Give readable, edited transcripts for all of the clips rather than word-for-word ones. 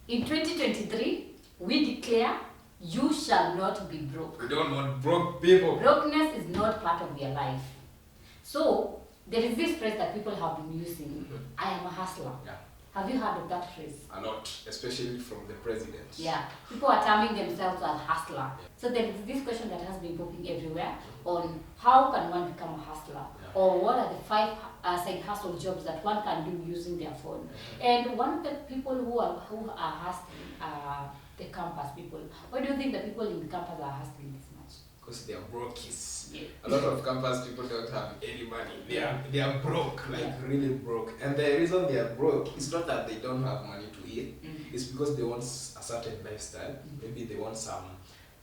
In 2023, we declare you shall not be broke. We don't want broke people. Brokenness is not part of their life. So, there is this phrase that people have been using, I am a hustler. Yeah. Have you heard of that phrase? A lot, especially from the president. Yeah, people are terming themselves as hustler. So there is this question that has been popping everywhere on how can one become a hustler, or what are the 5 side hustle jobs that one can do using their phone. And one of the people who are hustling are the campus people. Why do you think the people in the campus are hustling this much? Because they are brokies. Yeah. A lot of campus people don't have any money. They are broke, really broke. And the reason they are broke is not that they don't have money to eat. It's because they want a certain lifestyle. Maybe they want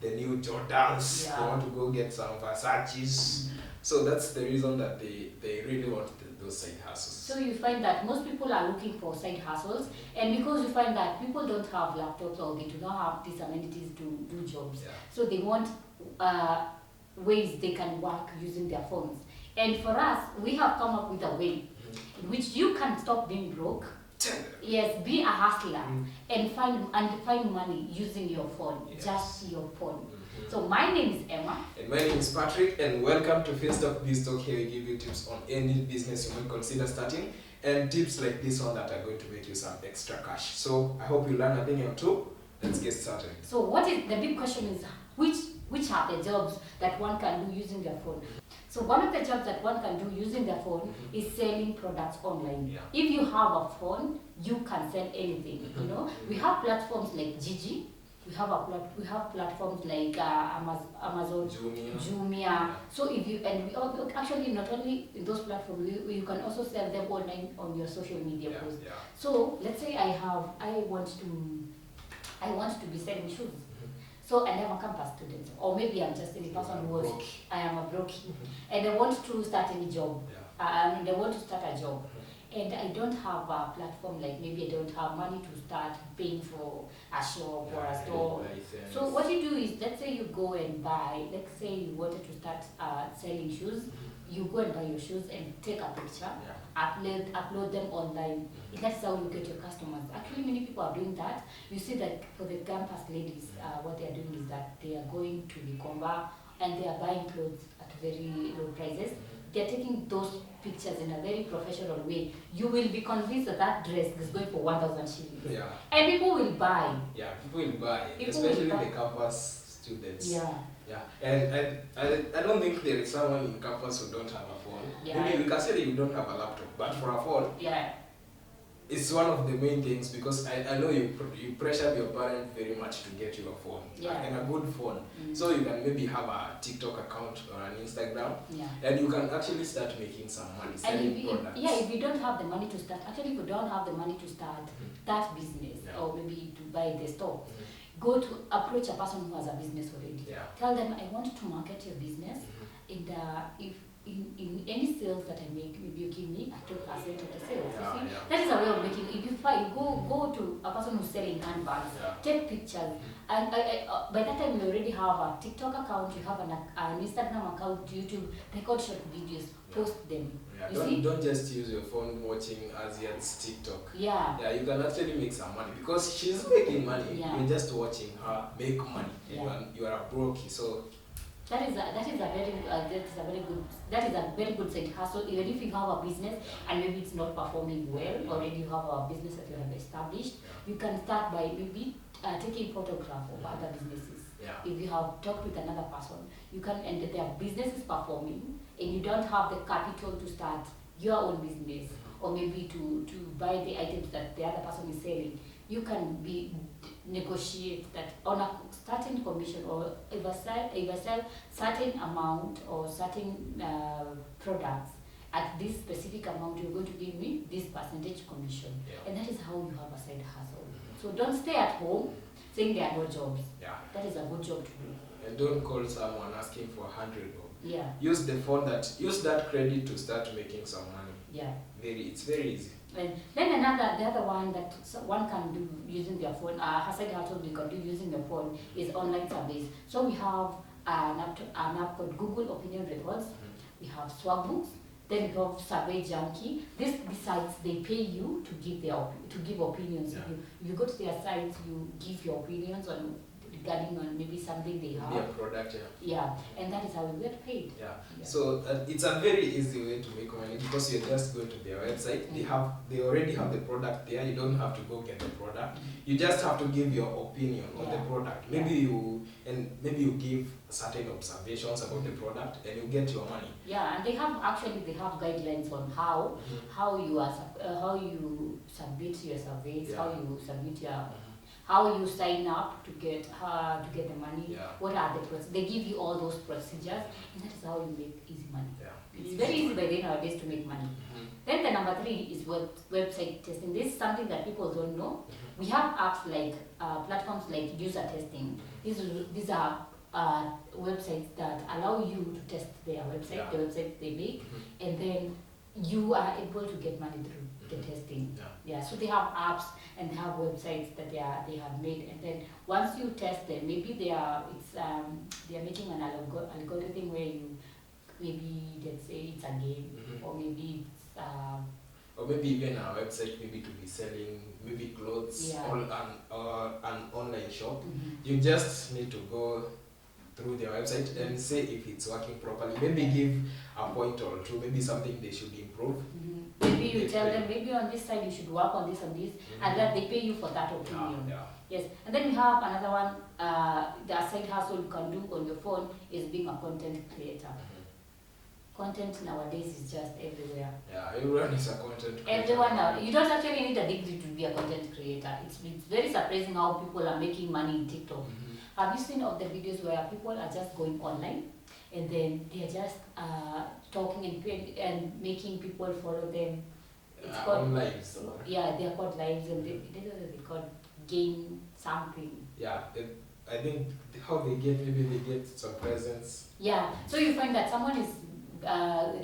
the new Jordans. They want to go get some Versace's. So that's the reason that they really want those side hustles. So you find that most people are looking for side hustles, and because you find that people don't have laptops or they do not have these amenities to do jobs, so they want ways they can work using their phones. And for us, we have come up with a way in which you can stop being broke. Yes, be a hustler and find money using your phone, just your phone. So my name is Emma. And my name is Patrick, and welcome to FinStock BizTalk. Here we give you tips on any business you might consider starting, and tips like this one that are going to make you some extra cash. So I hope you learn a thing or two. Let's get started. So what is the big question is which are the jobs that one can do using their phone? So one of the jobs that one can do using their phone is selling products online. If you have a phone, you can sell anything. You know, we have platforms like Gigi. We have platforms like Amazon, Jumia. So if you actually not only in those platforms, you can also sell them online on your social media posts. So let's say I want to be selling shoes. So and I'm a campus student, or maybe I'm just a person who I am a brokey, and I want to start any job. And I want to start a job. And I don't have a platform, like maybe I don't have money to start paying for a shop or a store. So what you do is, let's say you go and buy, let's say you wanted to start selling shoes, you go and buy your shoes and take a picture, upload them online. That's how you get your customers. Actually, many people are doing that. You see that for the campus ladies, what they are doing is that they are going to Gikomba and they are buying clothes at very low prices. They're taking those pictures in a very professional way. You will be convinced that dress is going for 1,000 shillings. And people will buy. People will buy, especially the campus students. And I don't think there is someone in campus who don't have a phone. Maybe we can say that you don't have a laptop, but for a phone, it's one of the main things, because I know you pressure your parents very much to get you a phone, and a good phone. So you can maybe have a TikTok account or an Instagram, and you can actually start making some money selling products. If you don't have the money to start, actually if you don't have the money to start that business, or maybe to buy the store, go to approach a person who has a business already. Tell them, I want to market your business, and if in any sales that I make, maybe you give me a 2% of the sales. You see? That is a way of making. If you go to a person who's selling handbags, take pictures, and by that time you already have a TikTok account, you have an Instagram account, YouTube, record short videos, post them. Don't just use your phone watching Asian's TikTok. You can actually make some money, because she's making money. You're just watching her make money. You are a brokey, so. That is a very good side hustle. Even if you have a business and maybe it's not performing well, already you have a business that you have established, you can start by maybe taking photograph of other businesses. If you have talked with another person, you can, and their business is performing, and you don't have the capital to start your own business, or maybe to buy the items that the other person is selling, you can negotiate that on a certain commission, or if I sell certain amount or certain products at this specific amount, you're going to give me this percentage commission. And that is how you have a side hustle. So don't stay at home saying there are no jobs. That is a good job to do. And don't call someone asking for 100. Use the phone use that credit to start making some money. It's very easy. And then the other one that one can do using their phone, a side hustle you can do using your phone, is online surveys. So we have an app called Google Opinion Reports. We have Swagbooks. Then you have Survey Junkie. These sites, they pay you to give opinions. Yeah. If you go to their sites, you give your opinions regarding on maybe something they have. Maybe a product, Yeah, and that is how you get paid. Yeah. So it's a very easy way to make money because you're just going to their website. They already have the product there. You don't have to go get the product. You just have to give your opinion on the product. Maybe you give certain observations about the product, and you get your money. Yeah, and they have guidelines on how you submit your surveys, how you submit your how you sign up to get the money. Yeah. What are they give you all those procedures, and that is how you make easy money. Yeah. It's very easy by then nowadays to make money. Then the number 3 is website testing. This is something that people don't know. We have apps like platforms like user testing. These are websites that allow you to test their website, the website they make, and then you are able to get money through the testing. Yeah. So they have apps and they have websites that they have made, and then once you test them, maybe they are making an algorithm where you let's say it's a game, or maybe it's or maybe even a website maybe to be selling maybe clothes or an online shop. You just need to go through their website and say if it's working properly. Maybe give a point or two, maybe something they should improve. Maybe you tell them, maybe on this side you should work on this and this, and that they pay you for that opinion. Yes, and then we have another one, the side hustle you can do on your phone is being a content creator. Content nowadays is just everywhere. Yeah, everyone is a content creator. Everyone, you don't actually need a degree to be a content creator. It's very surprising how people are making money in TikTok. Have you seen of the videos where people are just going online and then they are just talking and making people follow them? It's called lives. Yeah, they are called lives, and they called gain something. Yeah, I think how they get some presents. Yeah, so you find that someone is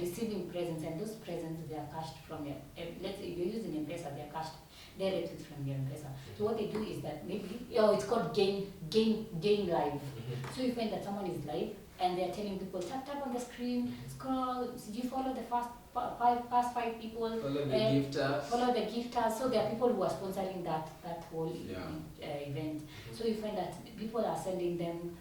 receiving presents, and those presents they are cashed from your. Let's say if you're using M-Pesa, they are cashed directly from your M-Pesa. So what they do is that maybe it's called gain live. So you find that someone is live and they are telling people tap on the screen, scroll. Did you follow the past five people? Follow the gifters. Follow the gifters. So there are people who are sponsoring that whole event. So you find that people are sending them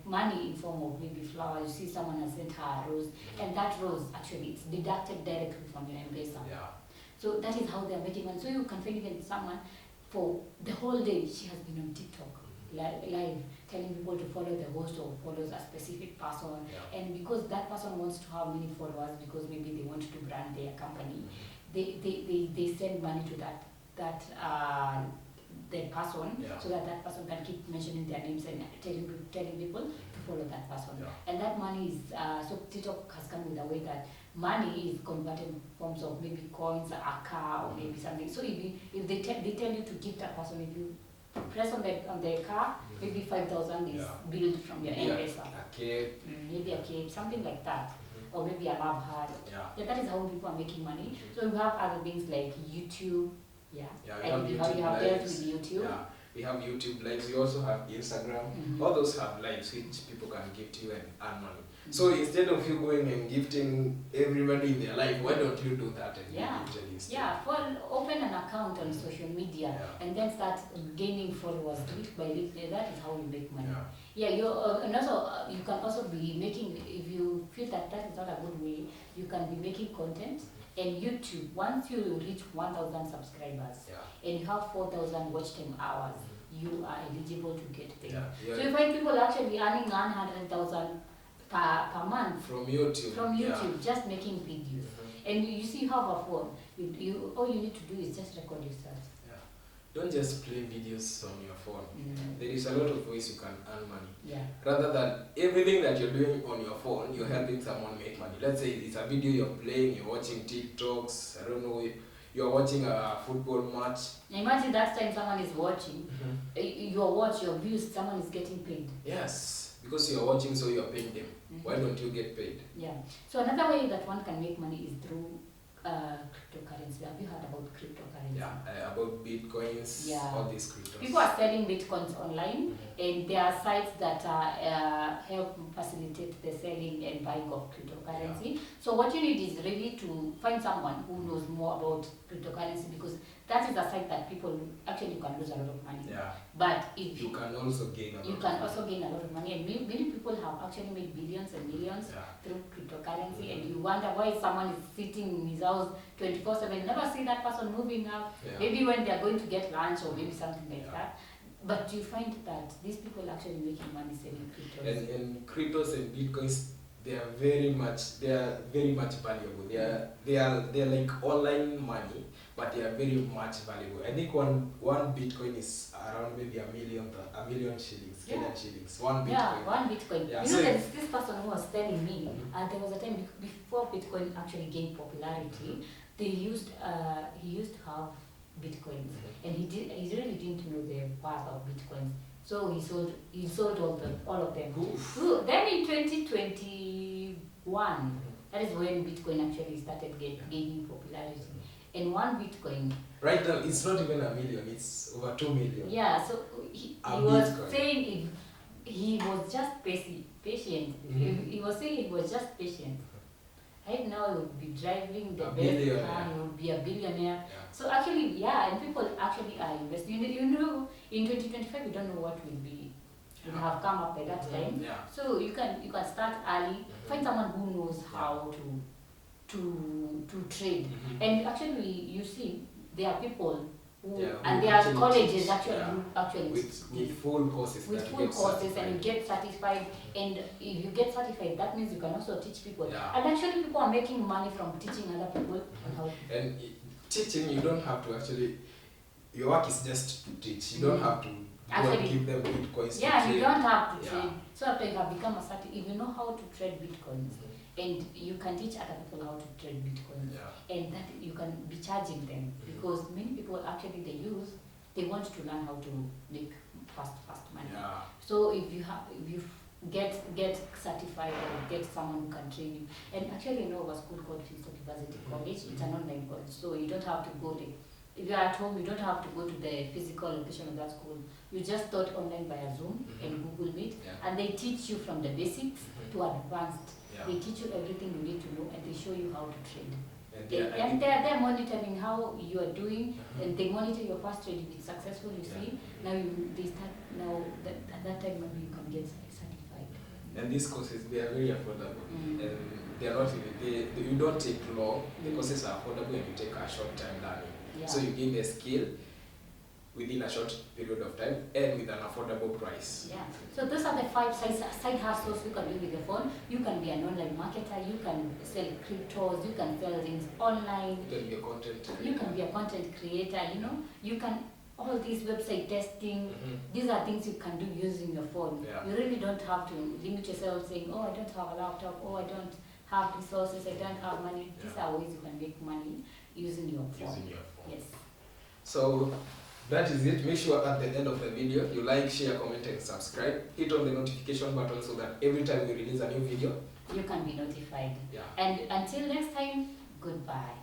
money in form of maybe flowers. You see someone has sent her a rose, and that rose actually it's deducted directly from your M-Pesa. Yeah. So that is how they are making money. So you can find even someone for the whole day she has been on TikTok live telling people to follow the host or follows a specific person, and because that person wants to have many followers because maybe they want to brand their company, they send money to that person so that person can keep mentioning their names and telling people to follow that person. And that money is so TikTok has come with a way that money is converted in forms of maybe coins, a car, or maybe something. So if they tell you to give that person, if you press on the car, maybe 5,000 is billed from your M-Pesa. A cape. Maybe a cape, something like that. Or maybe a love heart. Yeah, that is how people are making money. So we have other things like YouTube. We and have how you have dealt with YouTube. Yeah, we have YouTube lives. We also have Instagram. All those have lives which people can gift you and earn money. So instead of you going and gifting everybody in their life, why don't you do that and gift it instead? Open an account on social media and then start gaining followers little by little. That is how you make money. And also you can also be making, if you feel that is not a good way, you can be making content. And YouTube, once you reach 1,000 subscribers and you have 4,000 watch time hours, you are eligible to get paid. So you find people actually earning 100,000 per month from YouTube. Just making videos. And you see, you have a phone. You all you need to do is just record yourself. Don't just play videos on your phone. There is a lot of ways you can earn money. Rather than everything that you're doing on your phone, you're helping someone make money. Let's say it's a video you're playing, you're watching TikToks, I don't know, you're watching a football match. Imagine that time someone is watching, your views, someone is getting paid. Yes, because you're watching, so you're paying them. Why don't you get paid? So another way that one can make money is through cryptocurrency. Have you heard about cryptocurrency? Yeah, about bitcoins, all these cryptos. People are selling bitcoins online, and there are sites that help facilitate the selling and buying of cryptocurrency. So what you need is really to find someone who knows more about cryptocurrency, because that is a site that people actually can lose a lot of money. Yeah. But if you can also gain a lot of money, and many people have actually made billions and millions through cryptocurrency, and you wonder why someone is sitting in his house 24/7, never see that person moving up, maybe when they are going to get lunch or maybe something like that. But you find that these people are actually making money selling cryptos. And cryptos and bitcoins, they are very much valuable. They are like online money, but they are very much valuable. I think one bitcoin is around maybe a million shillings, Kenyan shillings. One bitcoin. Yeah, one bitcoin. You know, there's this person who was telling me, there was a time before Bitcoin actually gained popularity, he used to have bitcoins, and he really didn't know the worth of bitcoins. So he sold all of them. Then in 2021, that is when Bitcoin actually started gaining popularity. And one Bitcoin, right now it's not even a million, it's over 2 million. Yeah, so he was saying he was just patient. He was saying he was just patient. Right now he would be driving the best car, he would be a billionaire. So actually, and people actually are investing. You know, in 2025 we don't know what will have come up by that time. So you can start early, find someone who knows how to trade. And actually, you see, there are people who and there are colleges actually with full courses. And you get certified. And if you get certified, that means you can also teach people. And actually, people are making money from teaching other people on how. And teaching, you don't have to actually. Your work is just to teach. You don't have to actually give them bitcoins. You don't have to trade. So after you have become a certified, if you know how to trade bitcoins, and you can teach other people how to trade bitcoins, and that you can be charging them, because many people actually they want to learn how to make fast money. So if you get certified or get someone who can train you, and actually of a school called University College, it's an online college, so you don't have to go there. If you are at home, you don't have to go to the physical location of that school. You just taught online via Zoom and Google Meet, and they teach you from the basics to advanced. They teach you everything you need to know, and they show you how to trade. And they're monitoring how you are doing, and they monitor your first trade. If it's successful, you see. Now at that time maybe you can get certified. And these courses, they are very affordable, and they are not you don't take long. The courses are affordable, and you take a short time learning. So you gain the skill within a short period of time and with an affordable price. So those are the 5 side hustles you can do with your phone. You can be an online marketer, you can sell cryptos, you can sell things online. You can be a content creator. You can be a content creator, you can, all these website testing, these are things you can do using your phone. You really don't have to limit yourself saying, oh, I don't have a laptop, oh, I don't have resources, I don't have money. These are ways you can make money using your phone. Yes. So that is it. Make sure at the end of the video you like, share, comment and subscribe. Hit on the notification button so that every time we release a new video, you can be notified. And until next time, goodbye.